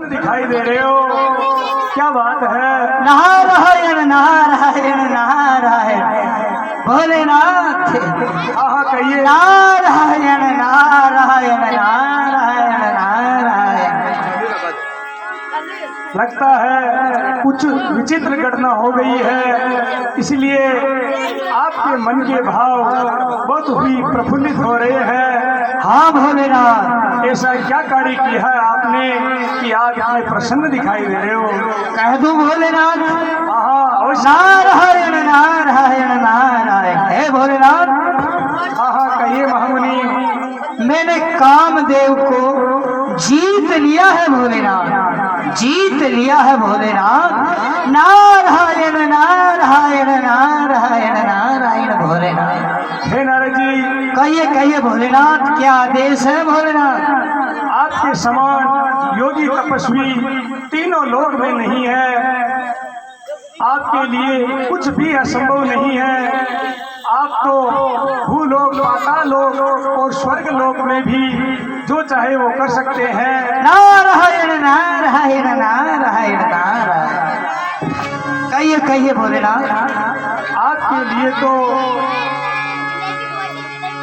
दिखाई दे रहे हो, क्या बात है? नारायण नारायण नारायण भोलेनाथ। हाँ कहिए। नारायण नारायण नारायण नारायण। लगता है कुछ विचित्र घटना हो गई है, इसलिए आपके मन के भाव बहुत ही प्रफुल्लित हो रहे हैं। हाँ भोलेनाथ, ऐसा क्या कार्य किया है आपने कि आज इतने प्रसन्न दिखाई दे रहे हो? कह दूं भोलेनाथ? हाँ अवश्य। नारायण नारायण नारायण। हे भोलेनाथ, हाँ कहिए महामुनि। मैंने कामदेव को जीत लिया है भोलेनाथ, जीत लिया है भोलेनाथ। नारायण नारायण नारायण नारायण भोलेनाथ। हे नारद जी, कहिए कहिए भोलेनाथ, क्या आदेश है भोलेनाथ? आपके समान योगी तपस्वी तीनों लोक में नहीं है। आपके लिए कुछ भी असंभव नहीं है। आप तो भूलोक, पातालोक और स्वर्ग लोक में भी जो चाहे वो कर सकते हैं। नारायण नारायण नारायण नारायण। कहिए कहिए भोलेनाथ। आपके लिए तो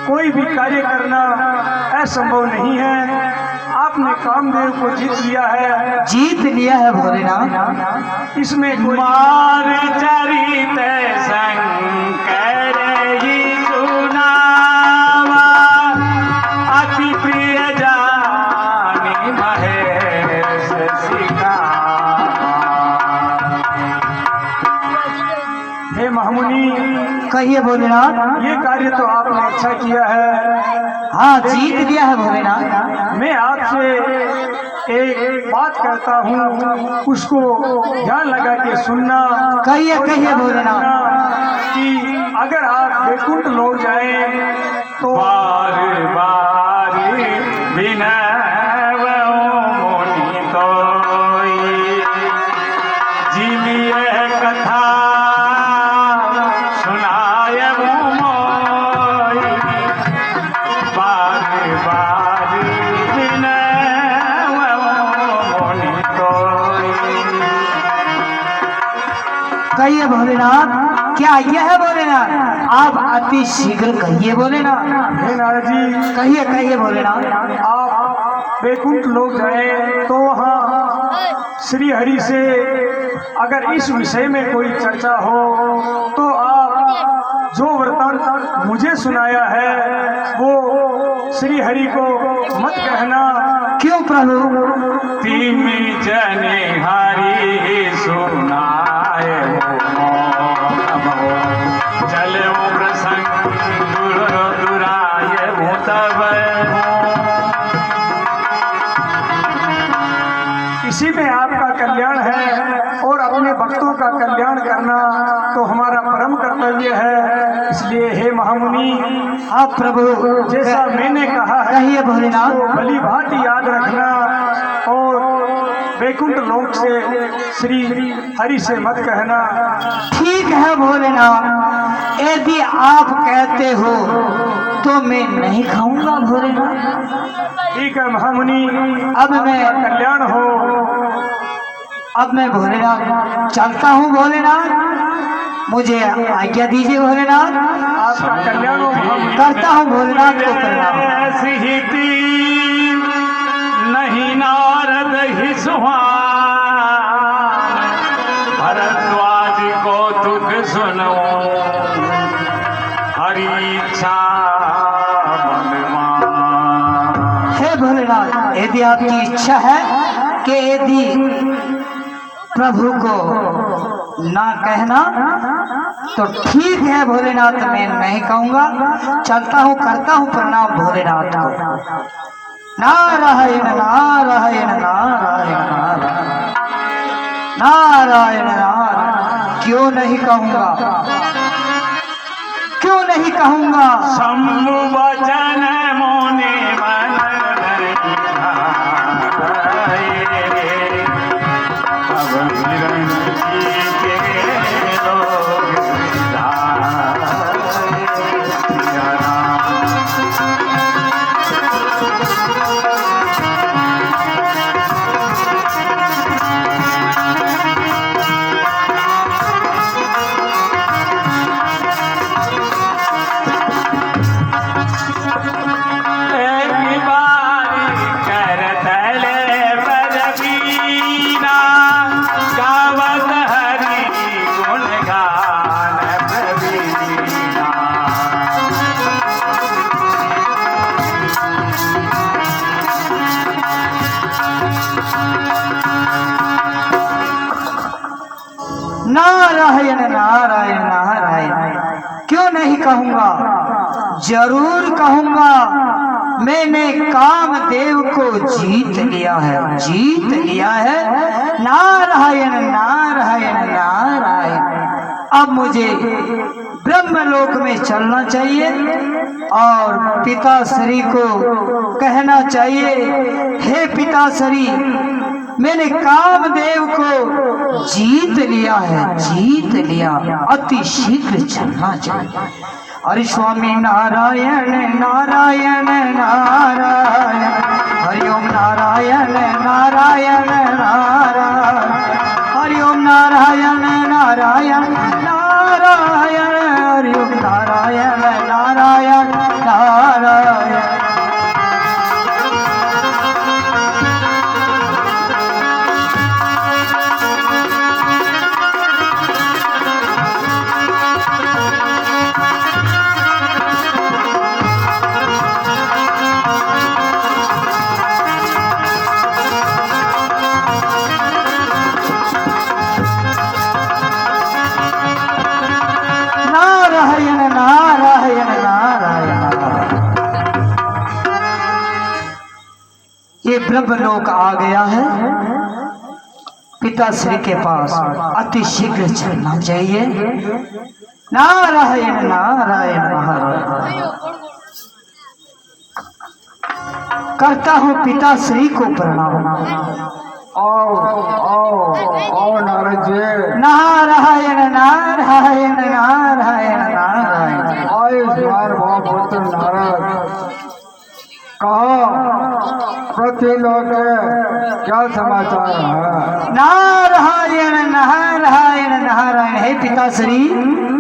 कोई भी कार्य करना असंभव नहीं है। आपने कामदेव को जीत लिया है। जीत लिया है भोलेनाथ। इसमें कोई मार चरित शंकर ही सुनावा, अति प्रिय जानी महेश सिका। हे महामुनि, कहिए भोलेनाथ। ये कार्य तो आपने अच्छा किया है। हाँ, जीत लिया है भोलेनाथ। मैं आपसे एक बात कहता हूँ, उसको ध्यान लगा के सुनना। कहिए कहिए भोलेनाथ। कि अगर आप वैकुंठ लोग जाए तो बार बार बिना मोनी तो जिलिए कथा सुनाए मोई, बार बार बिना मोनी तो। कहिए भोलेनाथ, क्या यह है भोलेनाथ? आप अति शीघ्र कहिए भोलेनाथ। हे नारद जी, कहिए कहिए भोलेनाथ। आप वैकुंठ लोग जाए तो वहाँ श्री हरि से अगर इस विषय में कोई चर्चा हो तो आप जो वृतांत मुझे सुनाया है वो श्री हरि को मत कहना। क्यों प्रभु? तीन जने हरि सुनाए चले प्रसंग दुराय तब। इसी में आपका कल्याण है और अपने भक्तों का कल्याण करना तो हमारा परम कर्तव्य है। इसलिए हे महामुनि, आप प्रभु जैसा मैंने कहा है कहिए भोलेनाथ। भली भांति याद रखना और वैकुंठ लोक से श्री हरि से मत कहना। ठीक है भोलेनाथ, यदि आप कहते हो तो मैं नहीं खाऊंगा भोलेनाथ। ठीक है महामुनि, अब मैं कल्याण हो। अब मैं भोलेनाथ चलता हूँ भोलेनाथ, मुझे आज्ञा दीजिए भोलेनाथ। आपका कल्याण हो महामुनि। करता हूँ भोलेनाथ को प्रणाम। नहीं नारद ही सुहान, भरद्वाज को दुख सुनो, हरि इच्छा भगवान। हे भोलेनाथ, यदि आपकी इच्छा है कि यदि प्रभु को ना कहना तो ठीक है भोलेनाथ, मैं नहीं कहूँगा। चलता हूँ, करता हूँ प्रणाम भोलेनाथ को। नारायण नारायण नारायण नारायण नारायण नारायण। क्यों नहीं कहूँगा, क्यों नहीं कहूँगा? शंभु वचन मोने मन अब निरंजी के लोग नारायण नारायण नारायण। क्यों नहीं कहूंगा, जरूर कहूंगा। मैंने कामदेव को जीत लिया है, जीत लिया है। नारायण नारायण नारायण। अब मुझे ब्रह्मलोक में चलना चाहिए और पिताश्री को कहना चाहिए, हे पिताश्री, मैंने कामदेव को जीत लिया है, जीत लिया। अति शीघ्र चलना चाहिए। हरि स्वामी नारायण नारायण नारायण। हरिओम नारायण नारायण नारायण। हरिओम नारायण नारायण नारायण। हरिओम नारायण नारायण नारायण। नारायण नारायण। ये ब्रह्मलोक आ गया है, पिताश्री के पास अति शीघ्र चलना चाहिए। नारायण नारायण नारायण। करता हूँ पिताश्री को प्रणाम। आओ आओ आओ नारद जी। नारायण नारायण नारायण नारायण। आयुष्मान भाव पुत्र नारद, कहो पृथ्वीलोक क्या समाचार है? नारायण नारायण नारायण। हे पिताश्री,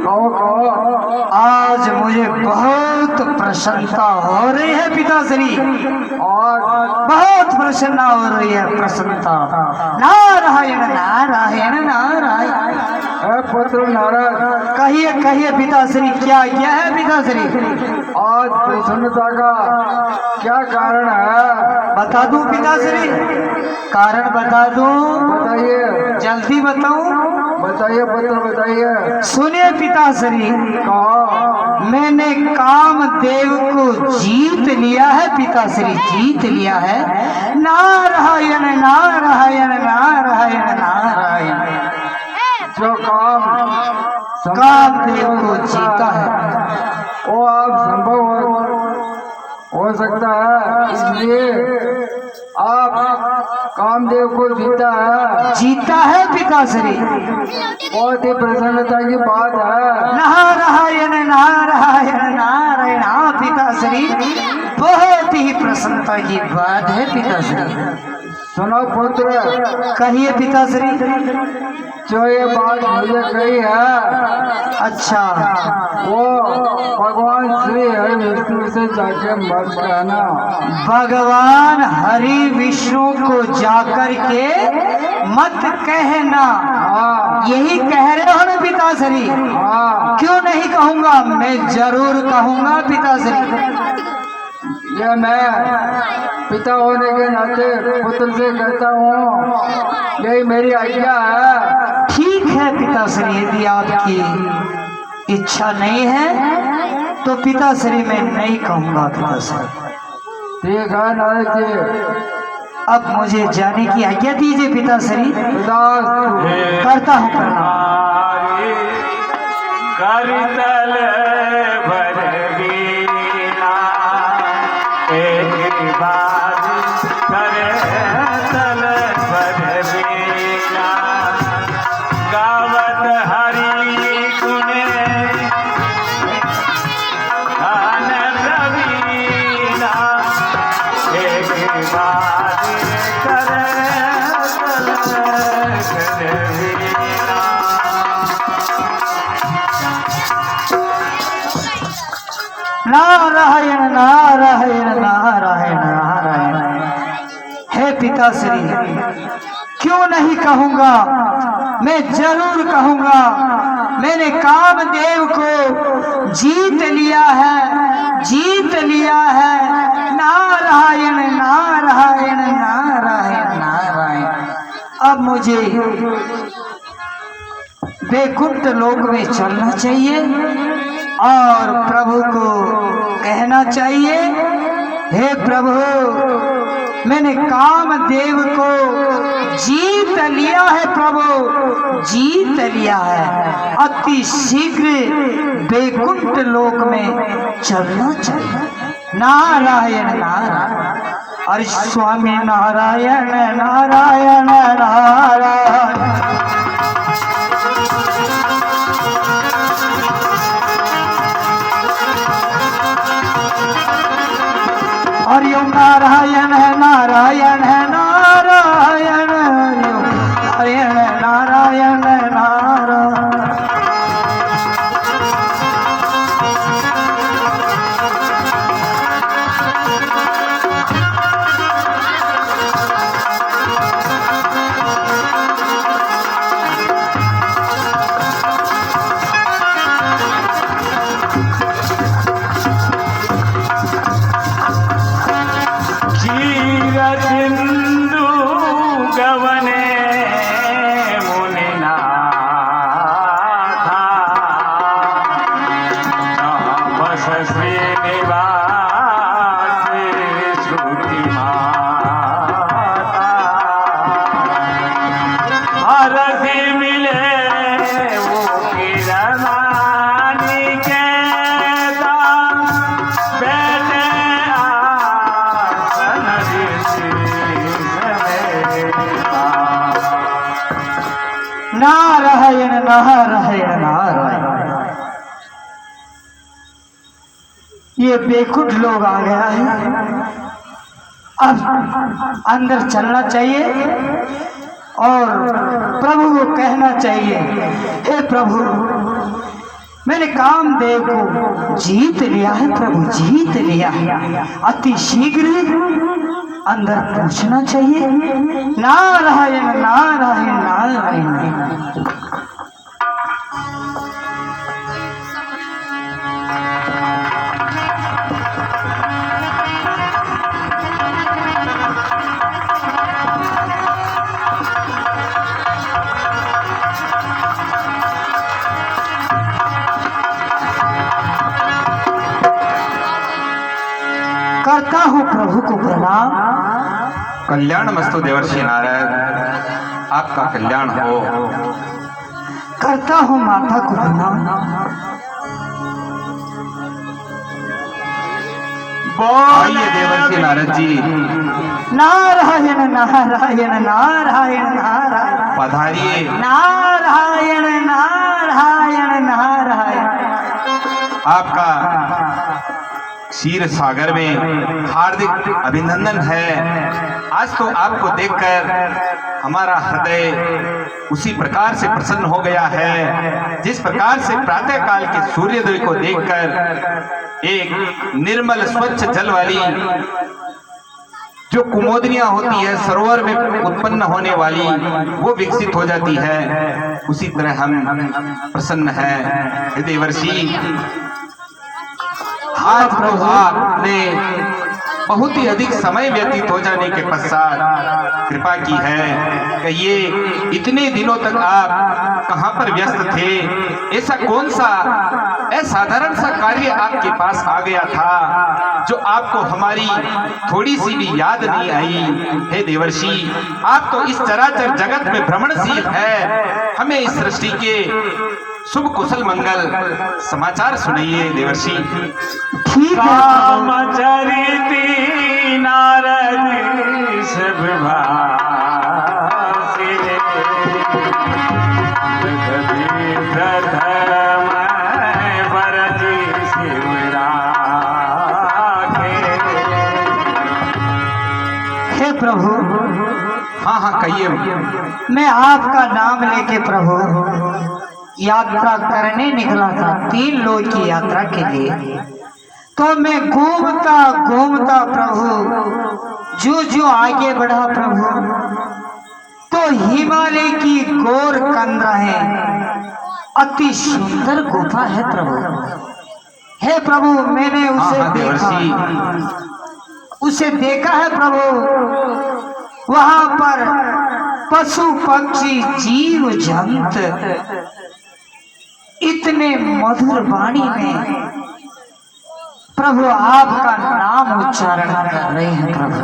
कहो कहो। आज मुझे बहुत प्रसन्नता हो रही है पिताश्री, और बहुत प्रसन्नता हो रही है, प्रसन्नता। नारायण नारायण नारायण। हे पुत्र नारद, कहिए कहिए पिताश्री, क्या क्या है पिताश्री? आज प्रसन्नता का क्या कारण है? बता दूं पिताश्री, कारण बता दूं? बताइए जल्दी बताऊं? बताइए पुत्र बताइए। सुनिए पिताश्री, कहो। मैंने कामदेव को जीत लिया है पिताश्री, जीत लिया है। नारायण नारायण नारायण नारायण। जो काम कामदेव को जीता है वो आप संभव हो सकता है, इसलिए आप कामदेव को जीता है। जीता है पिताश्री, बहुत ही प्रसन्नता की बात है। नारायण नारायण नारायण। हाँ पिताश्री, बहुत ही प्रसन्नता की बात है पिताश्री। सुनो पुत्र, कहिए पिताश्री। जो ये बात मुझे कही है, अच्छा, वो भगवान श्री हरि विष्णु से जाके मत कहना। भगवान हरि विष्णु को जाकर के मत कहना। हाँ यही कह रहे हो ना पिताश्री? हाँ, क्यों नहीं कहूंगा, मैं जरूर कहूंगा पिताश्री। ये मैं पिता होने के नाते पुत्र से कहता हूँ, यही मेरी आज्ञा है। ठीक है पिताश्री, यदि आपकी इच्छा नहीं है तो पिताश्री मैं नहीं कहूंगा पिताश्री। ठीक है नारद जी, अब मुझे जाने की आज्ञा दीजिए पिताश्री। करता हूँ प्रणाम। करतल भरवीना एक बात करे तल भरवीना गावत हरि गुणे धन रवीना एक बात करे तल भरवीना। नारायण नारायण नारायण नारायण। हे पिताश्री, क्यों नहीं कहूंगा, मैं जरूर कहूंगा। मैंने कामदेव को जीत लिया है, जीत लिया है। नारायण नारायण नारायण नारायण। अब मुझे वैकुंठ लोक में चलना चाहिए और प्रभु को कहना चाहिए, हे प्रभु मैंने कामदेव को जीत लिया है, प्रभु जीत लिया है, अति शीघ्र वैकुंठ लोक में चलना चाहिए। नारायण नारायण, अरे स्वामी नारायण नारायण नारायण। हरिओम नारायण नारायण नारायण, हरिओम नारायण नारायण नारायण। सिंधु गवने मुनिनाथा, बस श्रीनिवास श्रुति माता, हरसी मिले वो किरमानी केता, बैठे आसन नारायण नारायण नारायण। ये वैकुंठ लोग आ गया है, अब अंदर चलना चाहिए और प्रभु को कहना चाहिए, हे प्रभु मैंने कामदेव को जीत लिया है, प्रभु जीत लिया है, अति शीघ्र अंदर पूछना चाहिए। नारायण नारायण नारायण। करता हूँ प्रभु को प्रणाम। कल्याण मस्तु देवर्षि नारद, आपका कल्याण हो। करता हूँ माता को प्रणाम। आइए देवर्षि नारद जी, नारायण नारायण नारायण नारायण। पधारिए। नारायण नारायण नारायण। आपका क्षीर सागर में हार्दिक अभिनंदन है। आज तो आपको देखकर हमारा हृदय उसी प्रकार से प्रसन्न हो गया है जिस प्रकार से प्रातः काल के सूर्योदय को देखकर एक निर्मल स्वच्छ जल वाली जो कुमोदनियां होती है सरोवर में उत्पन्न होने वाली वो विकसित हो जाती है, उसी तरह हम प्रसन्न हैं। देवर्षि आज प्रभु आपने बहुत ही अधिक समय व्यतीत हो जाने के पश्चात कृपा की है कि ये इतने दिनों तक आप कहां पर व्यस्त थे, ऐसा कौन सा असाधारण सा कार्य आपके पास आ गया था जो आपको हमारी थोड़ी सी भी याद नहीं आई। हे देवर्षि, आप तो इस चराचर जगत में भ्रमणशील है, हमें इस सृष्टि के शुभ कुशल मंगल समाचार सुनाइए देवर्षि। ठीक है। रामचरिती नारद सब भाषे, प्रथम भरति शिवराखे। हे प्रभु, हाँ हाँ कहिए। मैं आपका नाम लेके प्रभु यात्रा करने निकला था, 3 लोक की यात्रा के लिए। तो मैं घूमता घूमता प्रभु जो आगे बढ़ा प्रभु, तो हिमालय की गौर कंदरा है, अति सुंदर गुफा है प्रभु। हे प्रभु, मैंने उसे देखा है प्रभु। वहां पर पशु पक्षी जीव जंत इतने मधुर वाणी में प्रभु आपका नाम उच्चारण कर रहे हैं। प्रभु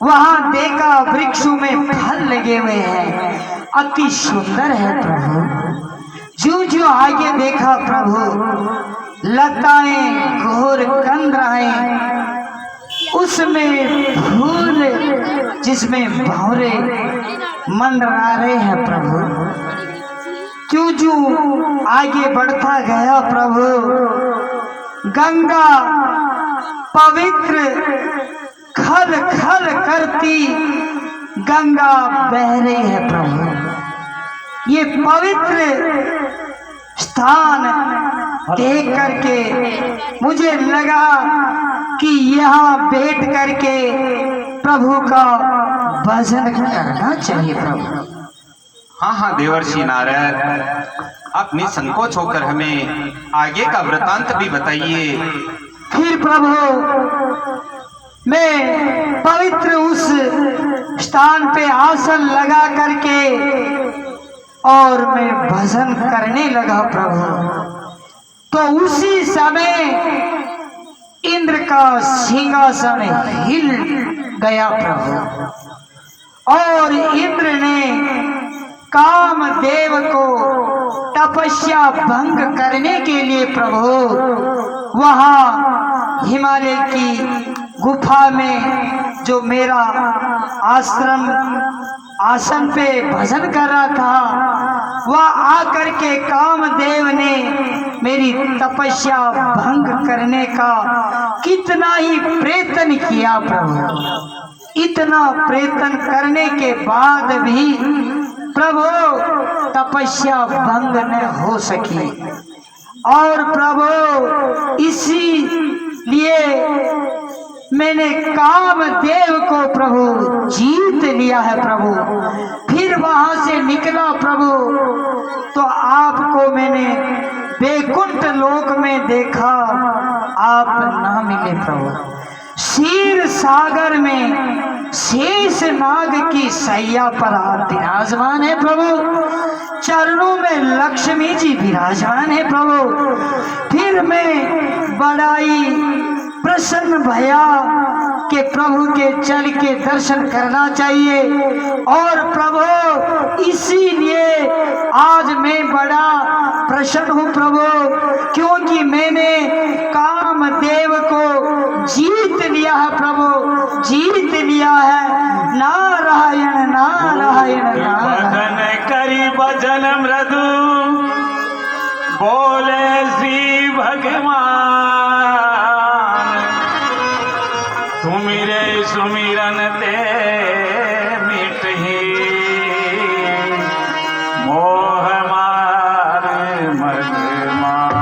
वहां देखा वृक्षों में फल लगे हुए हैं, अति सुंदर है प्रभु। जो जो आगे देखा प्रभु, लताएं घोर कंदराएं, उसमें फूल जिसमें भंवरे मंडरा रहे हैं प्रभु। जो जो आगे बढ़ता गया प्रभु, गंगा पवित्र खल खल करती गंगा बह रही है प्रभु। ये पवित्र स्थान देख करके मुझे लगा कि यहाँ बैठ करके प्रभु का भजन करना चाहिए प्रभु। हाँ हाँ देवर्षि नारद, आप निसंकोच होकर हमें आगे का वृतांत भी बताइए। फिर प्रभु मैं पवित्र उस स्थान पे आसन लगा करके और मैं भजन करने लगा प्रभु। तो उसी समय इंद्र का सिंहासन हिल गया प्रभु, और इंद्र ने कामदेव को तपस्या भंग करने के लिए प्रभु वहां हिमालय की गुफा में जो मेरा आश्रम आसन पे भजन कर रहा था, वह आकर के कामदेव ने मेरी तपस्या भंग करने का कितना ही प्रयत्न किया प्रभु। इतना प्रयत्न करने के बाद भी प्रभु तपस्या भंग न हो सकी, और प्रभु इसीलिए मैंने कामदेव को प्रभु जीत लिया है प्रभु। फिर वहां से निकला प्रभु तो आपको मैंने वैकुंठ लोक में देखा, आप ना मिले प्रभु। क्षीर सागर में शेष नाग की सैया पर आप विराजमान है प्रभु। चरणों में लक्ष्मी जी विराजमान है प्रभु। फिर मैं बड़ाई प्रसन्न भया कि प्रभु के चल के दर्शन करना चाहिए, और प्रभु इसीलिए आज मैं बड़ा प्रसन्न हूँ प्रभु, क्योंकि मैंने कामदेव को जीत लिया है प्रभु, जीत लिया है। नारायण नारायण नारायण। भजन करी भजन मृदु बोले श्री भगवान, सुमिरे सुमिरन ते मिटही मोह मार मगमान।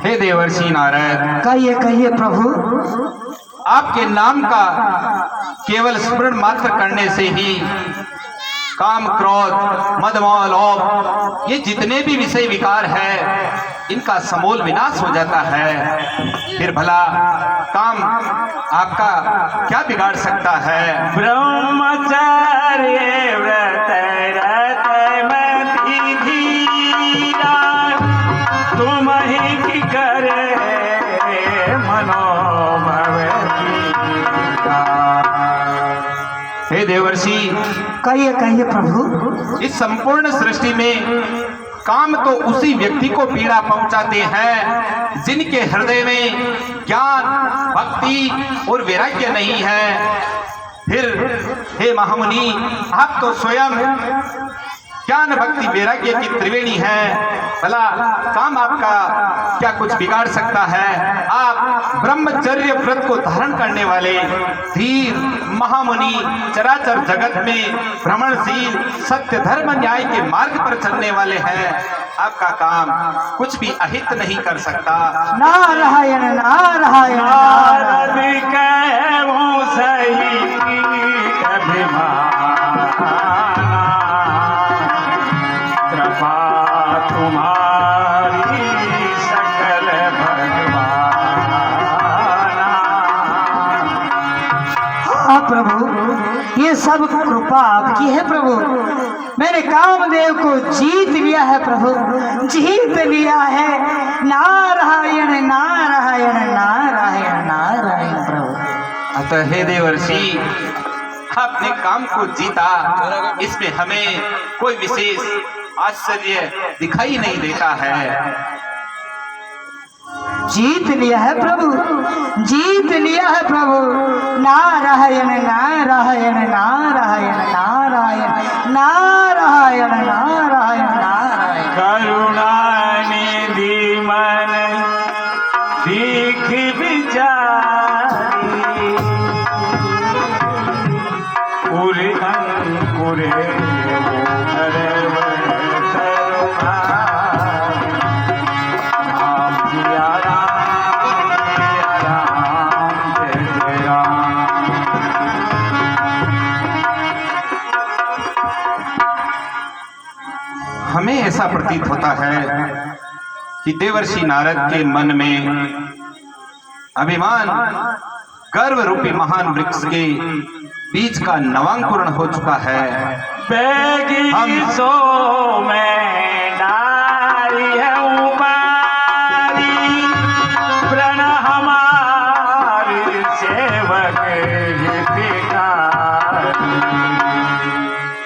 हे देवर्षि नारद, कहिए प्रभु। आपके नाम का केवल स्मरण मात्र करने से ही काम क्रोध मद मोह लोभ ये जितने भी विषय विकार है इनका समूल विनाश हो जाता है। फिर भला काम आपका क्या बिगाड़ सकता है? ब्रह्मचर्य व्रत रत मति धीरा, तुम ही की करे मनोभव कीरा। हे देवर्षि, कहिए प्रभु। इस संपूर्ण सृष्टि में काम तो उसी व्यक्ति को पीड़ा पहुंचाते हैं जिनके हृदय में ज्ञान भक्ति और वैराग्य नहीं है। फिर हे महामुनि, आप तो स्वयं ज्ञान भक्ति वैराग्य की त्रिवेणी है, भला काम आपका क्या कुछ बिगाड़ सकता है? आप ब्रह्मचर्य व्रत को धारण करने वाले धीर महामुनि, चराचर जगत में भ्रमणशील सत्य धर्म न्याय के मार्ग पर चलने वाले हैं। आपका काम कुछ भी अहित नहीं कर सकता। नारायण नारायण नारद कहूँ सही अभिमाना, कृपा तुम्हारी सकल भगवाना। हाँ प्रभु, ये सब कृपा आपकी है प्रभु। मैंने कामदेव को जीत लिया है प्रभु, जीत लिया है। नारायण नारायण नारायण नारायण प्रभु। अतः हे देवर्षि, आपने काम को जीता, इसमें हमें कोई विशेष आश्चर्य दिखाई नहीं देता है। जीत लिया है प्रभु, जीत लिया है प्रभु। नारायण नारायण नारायण नारायण नारायण नारायण नारायण। करुणा निधि मन दीख विचारी, उरे अंकुरे हमें ऐसा प्रतीत होता है कि देवर्षि नारद के मन में अभिमान गर्व रूपी महान वृक्ष के बीज का नवांकुरण हो चुका है। बैगी सो में डारी है उमारी, प्रण हमारे सेवक हितकारी।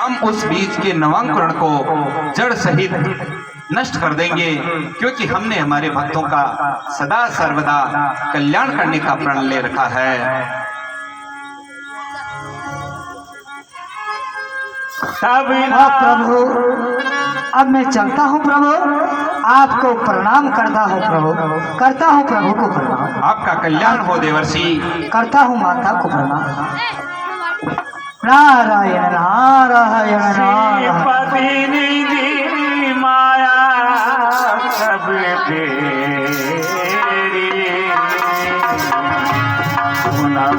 हम उस बीज के नवांकुरण को जड़ सहित नष्ट कर देंगे, क्योंकि हमने हमारे भक्तों का सदा सर्वदा कल्याण करने का प्रण ले रखा है। हाँ प्रभु, अब मैं चलता हूँ प्रभु, आपको प्रणाम करता हूँ प्रभु, करता हूँ प्रभु को प्रणाम। आपका कल्याण हो देवर्षि। करता हूँ माता को प्रणाम। नारायण नारायण नारायण। पति निधि माया सब फेरी, पुनः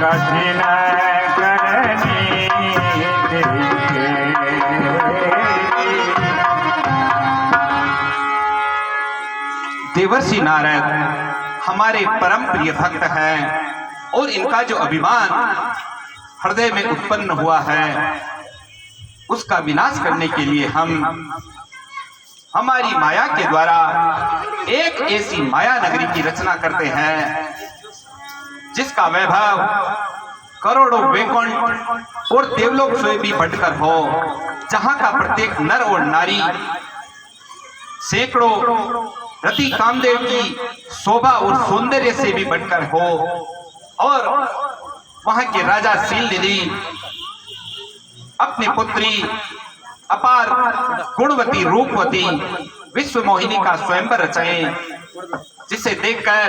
कठिन करनी देखे। देवर्षि नारद हमारे परम प्रिय भक्त हैं, और इनका जो अभिमान हृदय में उत्पन्न हुआ है, उसका विनाश करने के लिए हम हमारी माया के द्वारा एक ऐसी माया नगरी की रचना करते हैं जिसका वैभव करोड़ों वैकुंठ और देवलोक से भी बढ़कर हो, जहां का प्रत्येक नर और नारी सैकड़ों रति कामदेव की शोभा और सौंदर्य से भी बढ़कर हो, और वहां के राजा सील निधि अपनी पुत्री अपार गुणवती रूपवती विश्व मोहिनी का स्वयंवर रचाएं, जिसे देखकर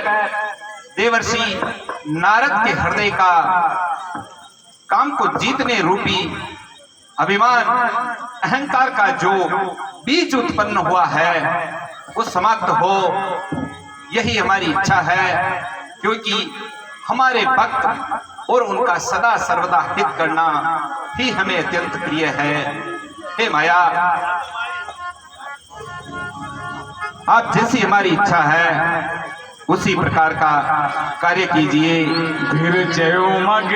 देवर्षि नारद के हृदय का काम को जीतने रूपी अभिमान अहंकार का जो बीज उत्पन्न हुआ है वो समाप्त हो। यही हमारी इच्छा है, क्योंकि हमारे भक्त और उनका सदा सर्वदा हित करना ही हमें अत्यंत प्रिय है। हे माया, आप जैसी हमारी इच्छा है उसी प्रकार का कार्य कीजिए। मग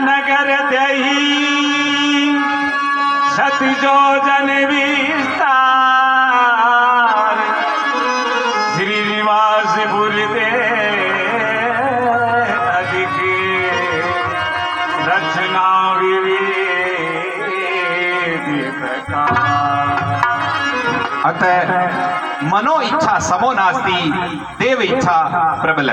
नगर दही सत जो जन विस्तार, श्रीनिवास बुलते अधिक रचना विवेक प्रकार। अतः मनो इच्छा समो नास्ति, देव इच्छा प्रबल।